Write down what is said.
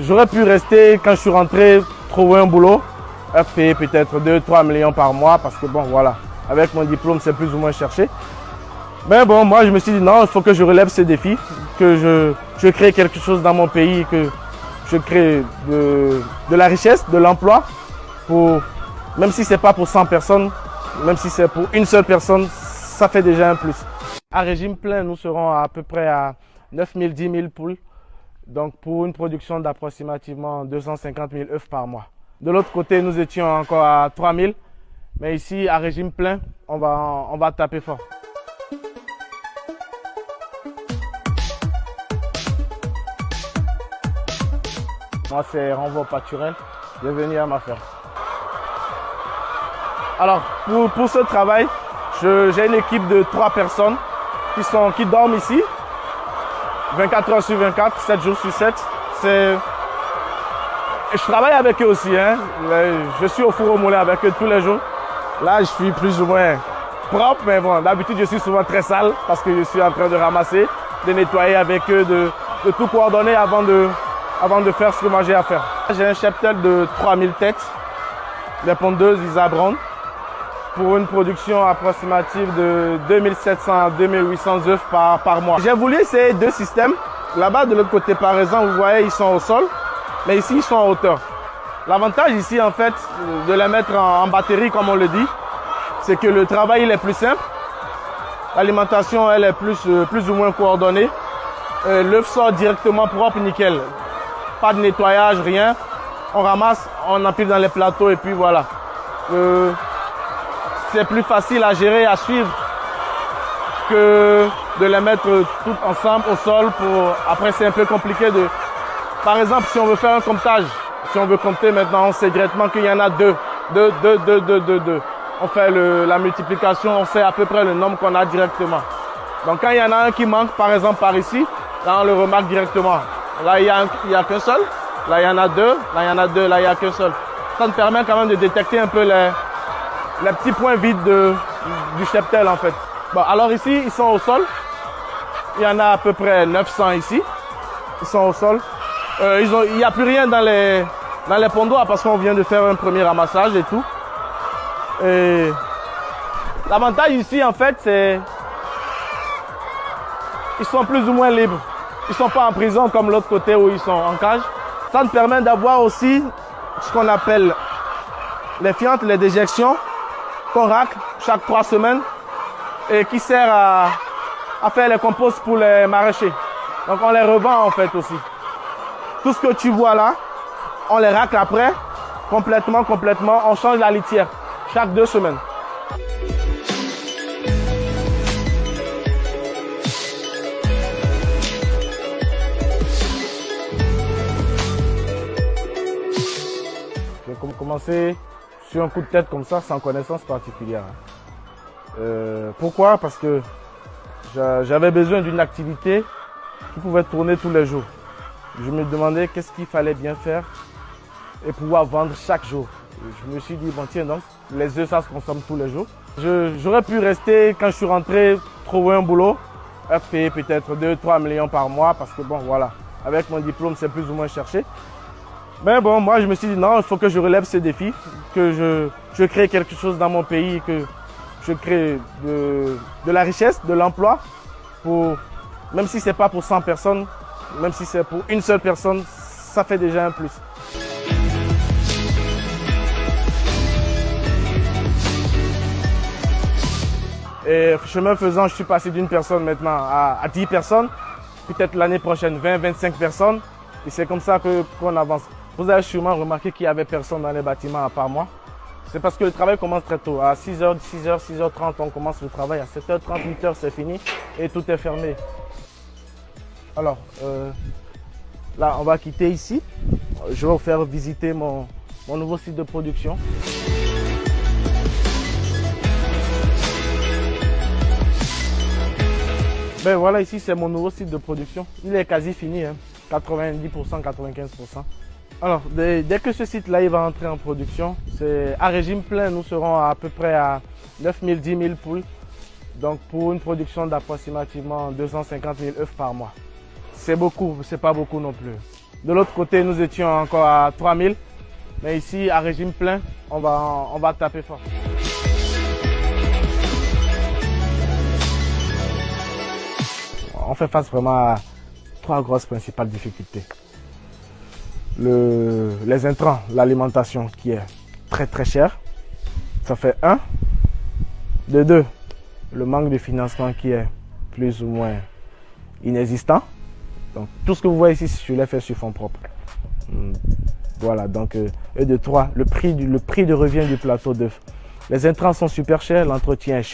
J'aurais pu rester quand je suis rentré, trouver un boulot, payer peut-être 2-3 millions par mois parce que bon voilà, avec mon diplôme c'est plus ou moins cherché. Mais bon, moi je me suis dit non, il faut que je relève ces défis, que je crée quelque chose dans mon pays, que je crée de la richesse, de l'emploi, même si ce n'est pas pour 100 personnes, même si c'est pour une seule personne, ça fait déjà un plus. À régime plein, nous serons à peu près à 9 000, 10 000 poules, donc pour une production d'approximativement 250 000 œufs par mois. De l'autre côté, nous étions encore à 3 000, mais ici, à régime plein, on va taper fort. Moi, c'est Renvo Pâturel, bienvenue à ma ferme. Alors, pour ce travail, j'ai une équipe de 3 personnes qui dorment ici, 24 heures sur 24, 7 jours sur 7. Je travaille avec eux aussi, hein. Je suis au four au moulin avec eux tous les jours. Là, je suis plus ou moins propre, mais bon, d'habitude, je suis souvent très sale parce que je suis en train de ramasser, de nettoyer avec eux, de tout coordonner avant de faire ce que moi j'ai à faire. J'ai un cheptel de 3000 têtes, les pondeuses Isa Brown, pour une production approximative de 2700 à 2800 œufs par mois. J'ai voulu essayer 2 systèmes. Là-bas, de l'autre côté, par exemple, vous voyez, ils sont au sol, mais ici, ils sont en hauteur. L'avantage ici, en fait, de les mettre en batterie, comme on le dit, c'est que le travail il est plus simple. L'alimentation, elle est plus ou moins coordonnée. L'œuf sort directement propre, nickel. Pas de nettoyage, rien. On ramasse, on empile dans les plateaux et puis voilà. C'est plus facile à gérer, à suivre que de les mettre toutes ensemble au sol. Après, c'est un peu compliqué de... Par exemple, si on veut faire un comptage, si on veut compter maintenant, on sait directement qu'il y en a 2. On fait la multiplication, on sait à peu près le nombre qu'on a directement. Donc quand il y en a un qui manque, par exemple par ici, là on le remarque directement. Là il y a qu'un seul, là il y en a 2, là il y en a 2, là il y a qu'un seul. Ça nous permet quand même de détecter un peu les petits points vides du cheptel en fait. Bon, alors ici ils sont au sol. Il y en a à peu près 900 ici. Ils sont au sol. Il n'y a plus rien dans les pondoirs parce qu'on vient de faire un premier ramassage et tout. Et l'avantage ici en fait c'est ils sont plus ou moins libres. Ils ne sont pas en prison comme l'autre côté où ils sont en cage. Ça nous permet d'avoir aussi ce qu'on appelle les fientes, les déjections qu'on racle chaque 3 semaines et qui sert à faire les composts pour les maraîchers. Donc on les revend en fait aussi. Tout ce que tu vois là, on les racle après, complètement, on change la litière chaque 2 semaines. J'ai commencé sur un coup de tête comme ça, sans connaissance particulière. Pourquoi? Parce que j'avais besoin d'une activité qui pouvait tourner tous les jours. Je me demandais qu'est-ce qu'il fallait bien faire et pouvoir vendre chaque jour. Je me suis dit, bon tiens donc, les œufs ça se consomme tous les jours. J'aurais pu rester, quand je suis rentré, trouver un boulot, payer peut-être 2-3 millions par mois parce que bon voilà, avec mon diplôme c'est plus ou moins cherché. Mais bon, moi je me suis dit non, il faut que je relève ces défis, que je crée quelque chose dans mon pays, que je crée de la richesse, de l'emploi, même si ce n'est pas pour 100 personnes, même si c'est pour une seule personne, ça fait déjà un plus. Et chemin faisant, je suis passé d'une personne maintenant à 10 personnes, peut-être l'année prochaine 20-25 personnes. Et c'est comme ça qu'on avance. Vous avez sûrement remarqué qu'il n'y avait personne dans les bâtiments à part moi. C'est parce que le travail commence très tôt. À 6h, 6h30, on commence le travail. À 7h30, 8h, c'est fini et tout est fermé. Alors, là, on va quitter ici. Je vais vous faire visiter mon nouveau site de production. Ben voilà, ici c'est mon nouveau site de production. Il est quasi fini, hein. 90%, 95%. Alors, dès que ce site-là il va entrer en production, c'est à régime plein, nous serons à peu près à 9 000, 10 000 poules. Donc pour une production d'approximativement 250 000 œufs par mois. C'est beaucoup, c'est pas beaucoup non plus. De l'autre côté, nous étions encore à 3000. Mais ici, à régime plein, on va taper fort. On fait face vraiment à 3 grosses principales difficultés. Les intrants, l'alimentation qui est très cher. Ça fait 1. De 2, le manque de financement qui est plus ou moins inexistant. Donc tout ce que vous voyez ici, je l'ai fait sur fonds propres. Voilà, donc et de 3, le prix de revient du plateau d'œuf. Les intrants sont super chers, l'entretien est cher.